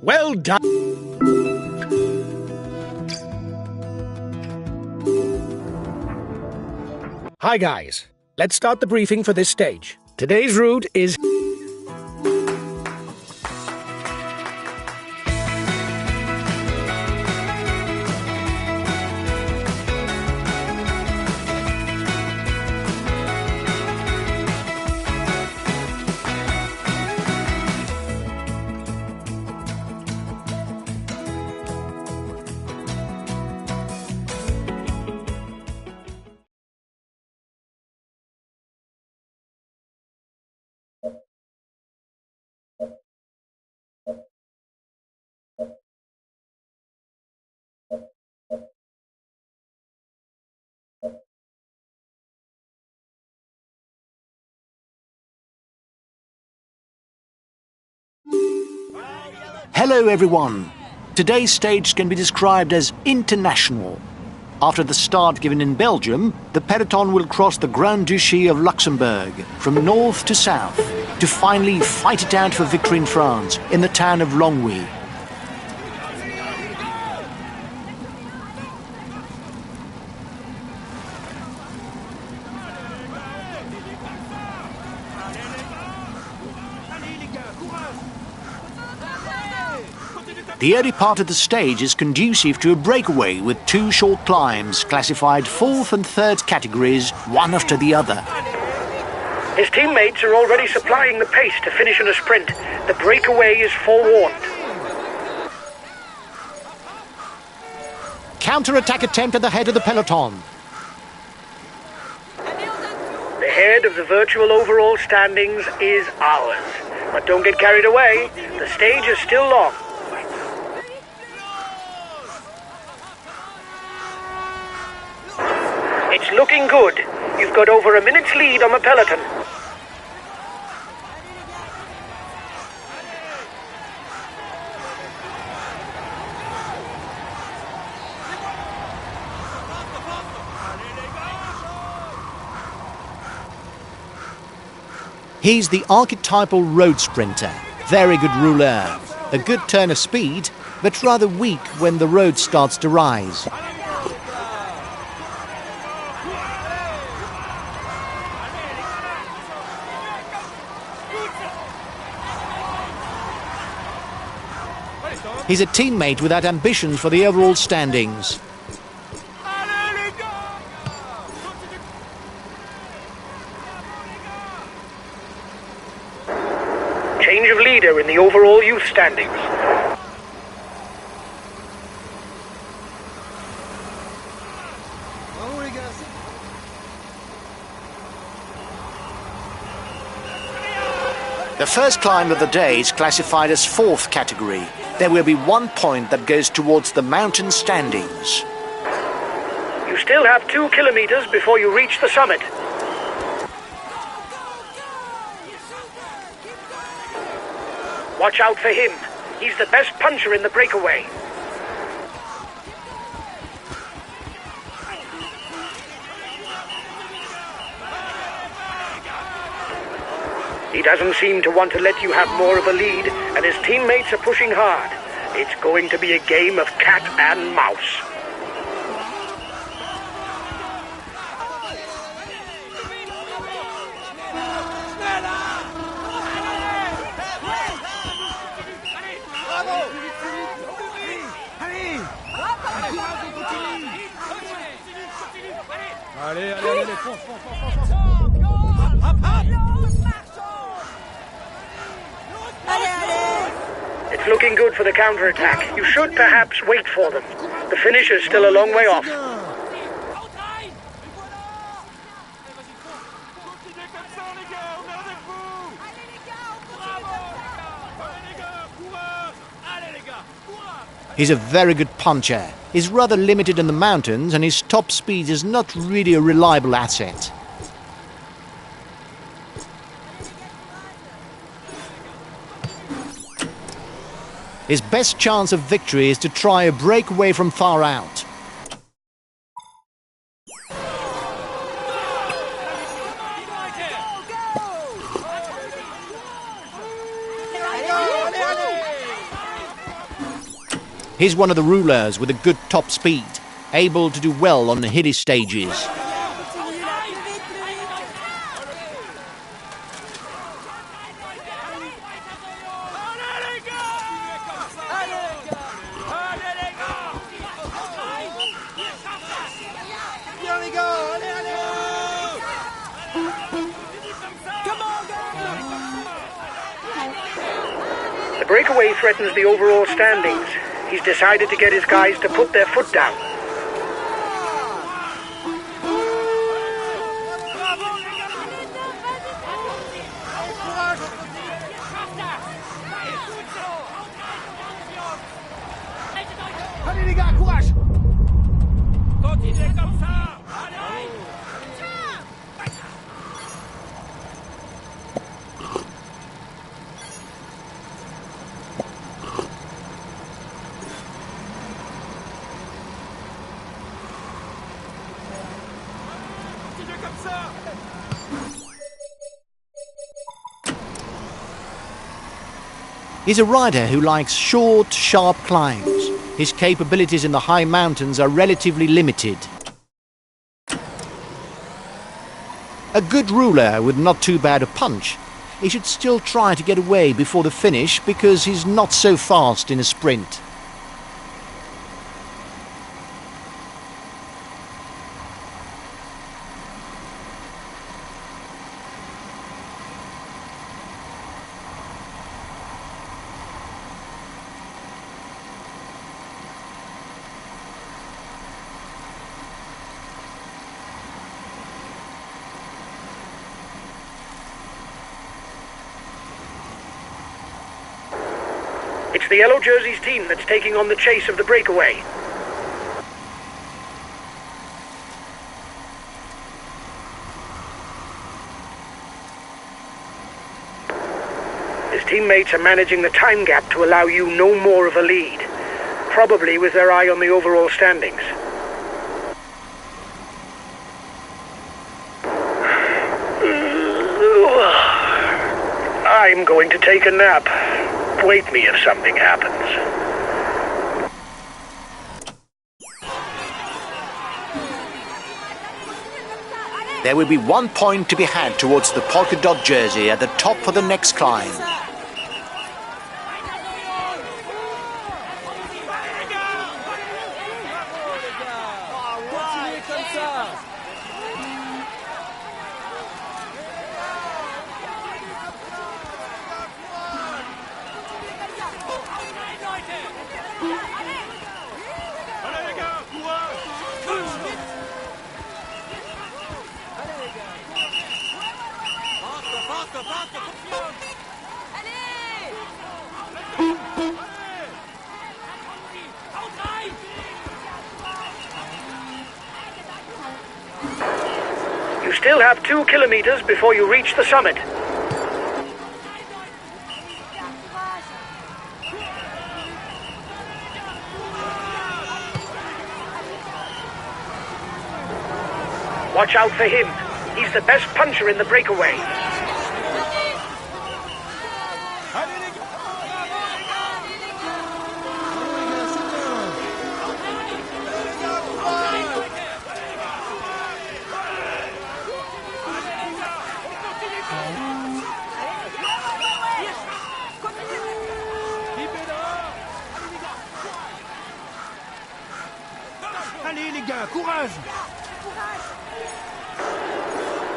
Well done. Hi guys, let's start the briefing for this stage. Today's route is... Hello everyone! Today's stage can be described as international. After the start given in Belgium, the peloton will cross the Grand Duchy of Luxembourg from north to south to finally fight it out for victory in France, in the town of Longwy. The early part of the stage is conducive to a breakaway with two short climbs, classified 4th and 3rd categories, one after the other. His teammates are already supplying the pace to finish in a sprint. The breakaway is forewarned. Counter-attack attempt at the head of the peloton. The head of the virtual overall standings is ours. But don't get carried away. The stage is still long. It's looking good. You've got over a minute's lead on the peloton. He's the archetypal road sprinter. Very good rouleur. A good turn of speed, but rather weak when the road starts to rise. He's a teammate without ambitions for the overall standings. Change of leader in the overall youth standings. The first climb of the day is classified as 4th category. There will be 1 point that goes towards the mountain standings. You still have 2 kilometers before you reach the summit. Watch out for him. He's the best puncher in the breakaway. He doesn't seem to want to let you have more of a lead, and his teammates are pushing hard. It's going to be a game of cat and mouse. It's looking good for the counter-attack. You should perhaps wait for them. The finish is still a long way off. He's a very good puncher. He's rather limited in the mountains and his top speed is not really a reliable asset. His best chance of victory is to try a breakaway from far out. He's one of the rulers with a good top speed, able to do well on the hilly stages. The breakaway threatens the overall standings. He's decided to get his guys to put their foot down. Allez les gars, courage! Continuez comme ça! Allez! Continuez comme ça! He's a rider who likes short, sharp climbs. His capabilities in the high mountains are relatively limited. A good ruler with not too bad a punch. He should still try to get away before the finish because he's not so fast in a sprint. It's the Yellow Jerseys team that's taking on the chase of the breakaway. His teammates are managing the time gap to allow you no more of a lead, probably with their eye on the overall standings. I'm going to take a nap. Wake me if something happens. There will be 1 point to be had towards the polka dot jersey at the top of the next climb. You still have 2 kilometers before you reach the summit. Watch out for him. He's the best puncher in the breakaway. Allez les gars, courage!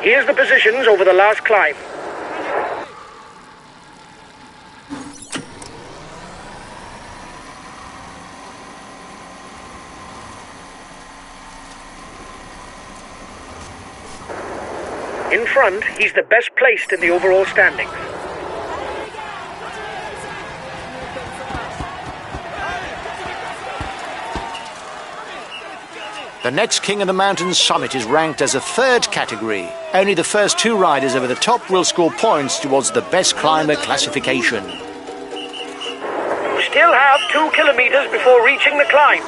Here's the positions over the last climb. In front, he's the best placed in the overall standings. The next King of the Mountains summit is ranked as a 3rd category. Only the first 2 riders over the top will score points towards the best climber classification. You still have 2 kilometers before reaching the climb.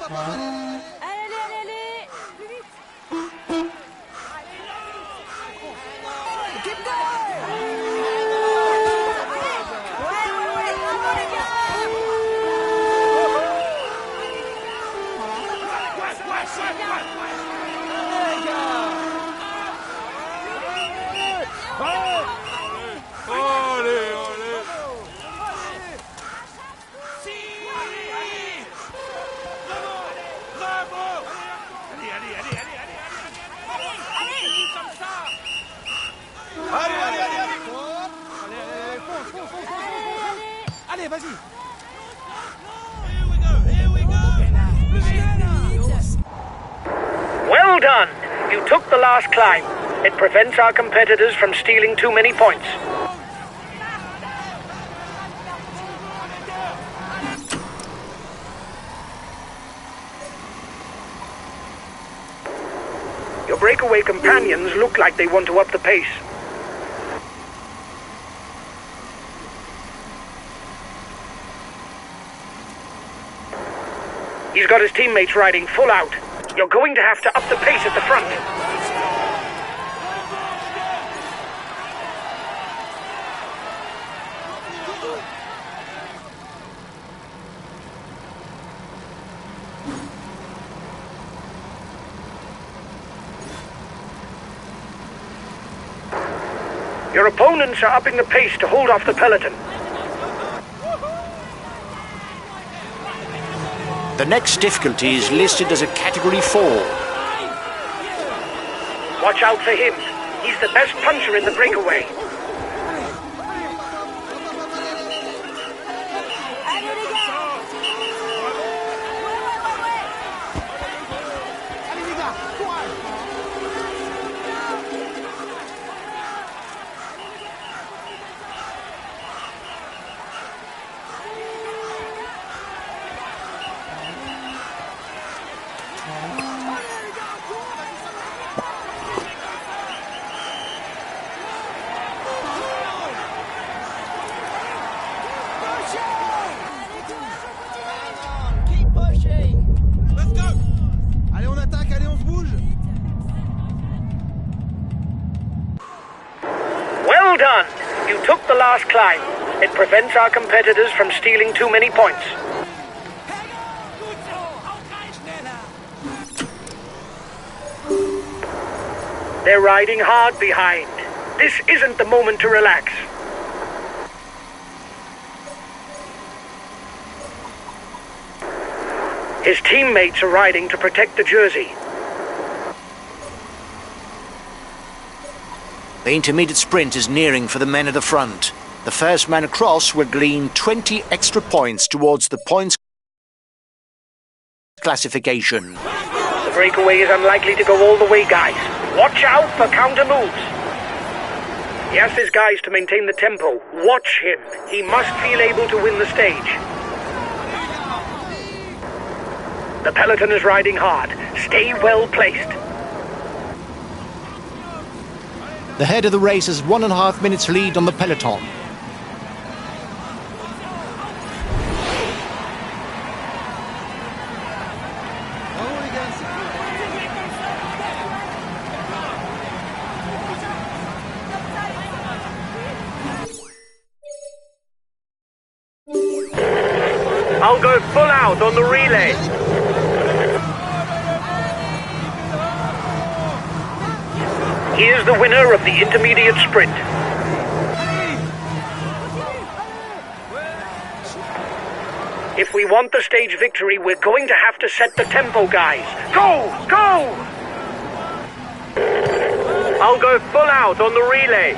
Allez, allez, allez. Plus vite. Ouais, bravo les gars. Allez, allez. Bravo. Allez, allez, allez, allez, allez, allez. Comme ça. Allez, allez, allez, allez. Allez, fonce, fonce, fonce, fonce. Allez, vas-y. Here we go, here we go. Plus vite. Well done! You took the last climb. It prevents our competitors from stealing too many points. Your breakaway companions look like they want to up the pace. He's got his teammates riding full out. You're going to have to up the pace at the front. Your opponents are upping the pace to hold off the peloton. The next difficulty is listed as a Category 4. Watch out for him. He's the best puncher in the breakaway. Allez les gars. Allez, les gars, courage. Keep pushing. Let's go. Allez, on attaque, allez, on se bouge. Well done! You took the last climb. It prevents our competitors from stealing too many points. Gut so. Hau rein, schneller. They're riding hard behind. This isn't the moment to relax. His teammates are riding to protect the jersey. The intermediate sprint is nearing for the men at the front. The first man across will glean 20 extra points towards the points classification. The breakaway is unlikely to go all the way, guys. Watch out for counter moves. He asks his guys to maintain the tempo. Watch him. He must feel able to win the stage. The peloton is riding hard. Stay well placed. The head of the race has 1.5 minutes lead on the peloton. Bravo, les gars. I'll go full out on the relay. Here's the winner of the intermediate sprint. If we want the stage victory, we're going to have to set the tempo, guys. Go! Go! I'll go full out on the relay.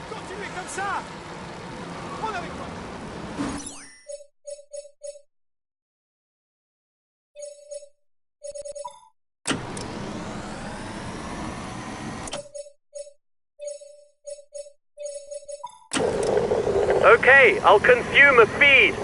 Continuez comme ça. Prends avec toi. Okay, I'll consume a feed.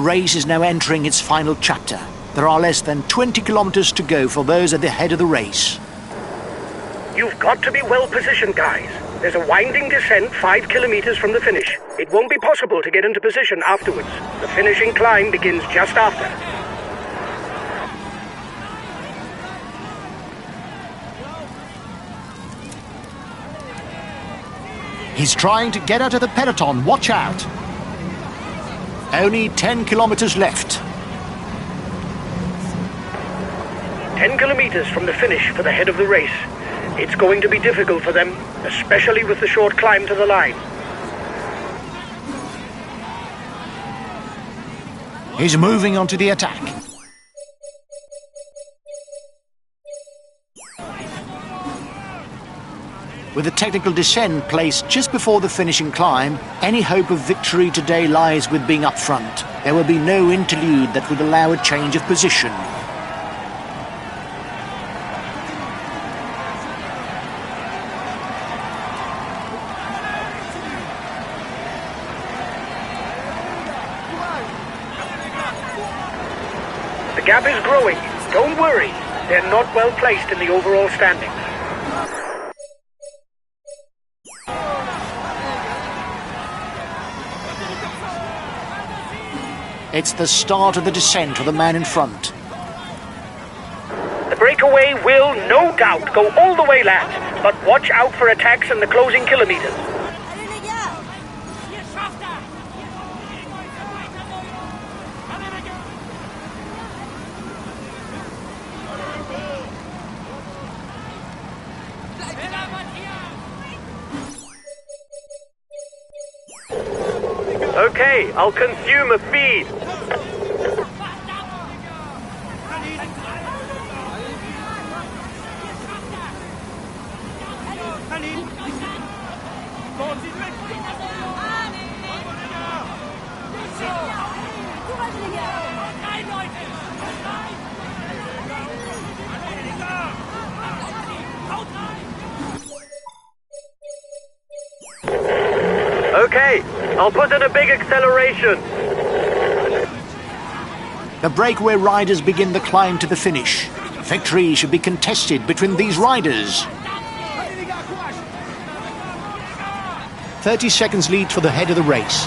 The race is now entering its final chapter. There are less than 20 kilometers to go for those at the head of the race. You've got to be well positioned, guys. There's a winding descent 5 kilometers from the finish. It won't be possible to get into position afterwards. The finishing climb begins just after. He's trying to get out of the peloton. Watch out. Only 10 kilometers left. 10 kilometers from the finish for the head of the race. It's going to be difficult for them, especially with the short climb to the line. He's moving on to the attack. With the technical descent placed just before the finishing climb, any hope of victory today lies with being up front. There will be no interlude that would allow a change of position. The gap is growing. Don't worry. They're not well placed in the overall standings. It's the start of the descent for the man in front. The breakaway will, no doubt, go all the way last, but watch out for attacks in the closing kilometers. Allez les gars! Okay, I'll consume a feed. Courage les gars! Okay, I'll put in a big acceleration. The breakaway riders begin the climb to the finish. Victory should be contested between these riders. 30 seconds lead for the head of the race.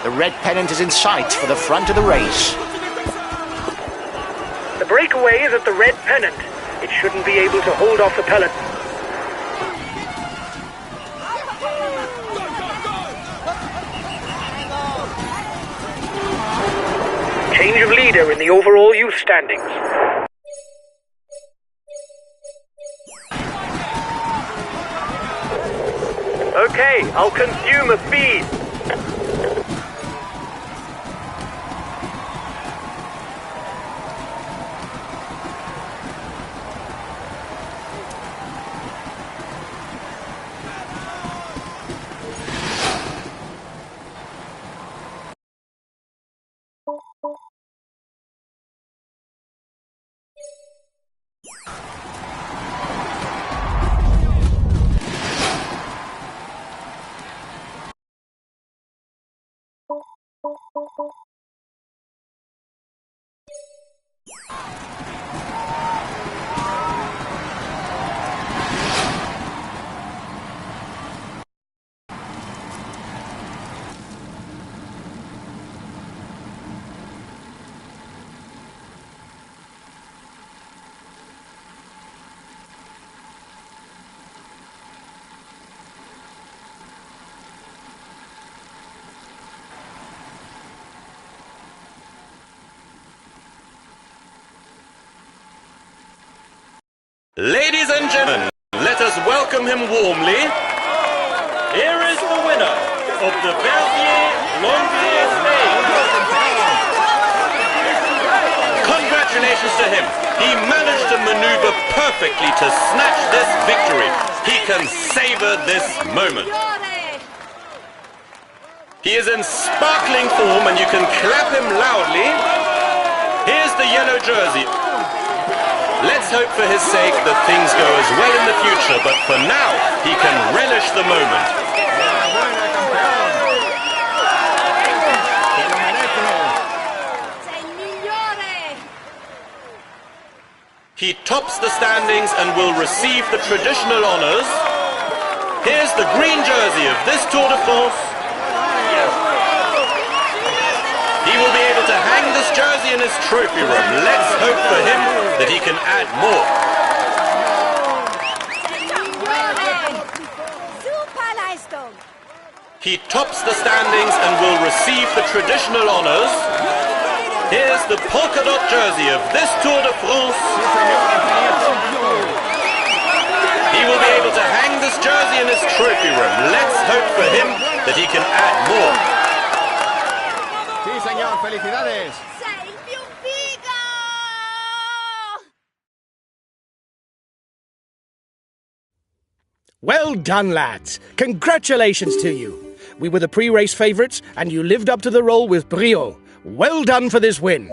The red pennant is in sight for the front of the race. The breakaway is at the red pennant. It shouldn't be able to hold off the peloton. Change of leader in the overall youth standings. Okay, I'll consume a feed. Ladies and gentlemen, let us welcome him warmly. Here is the winner of the Verviers-Longwy stage. Congratulations to him. He managed to maneuver perfectly to snatch this victory. He can savor this moment. He is in sparkling form and you can clap him loudly. Here's the yellow jersey. Let's hope for his sake that things go as well in the future, but for now, he can relish the moment. Sei il migliore! He tops the standings and will receive the traditional honours. Here's the green jersey of this Tour de France. He will be able to hang this jersey in his trophy room. Let's hope for him that he can add more. Super Leistung! He tops the standings and will receive the traditional honours. Here's the polka dot jersey of this Tour de France. He will be able to hang this jersey in his trophy room. Let's hope for him that he can add more. Sí, señor, felicidades. Sei il più figo! Well done, lads. Congratulations to you. We were the pre-race favourites, and you lived up to the role with brio. Well done for this win.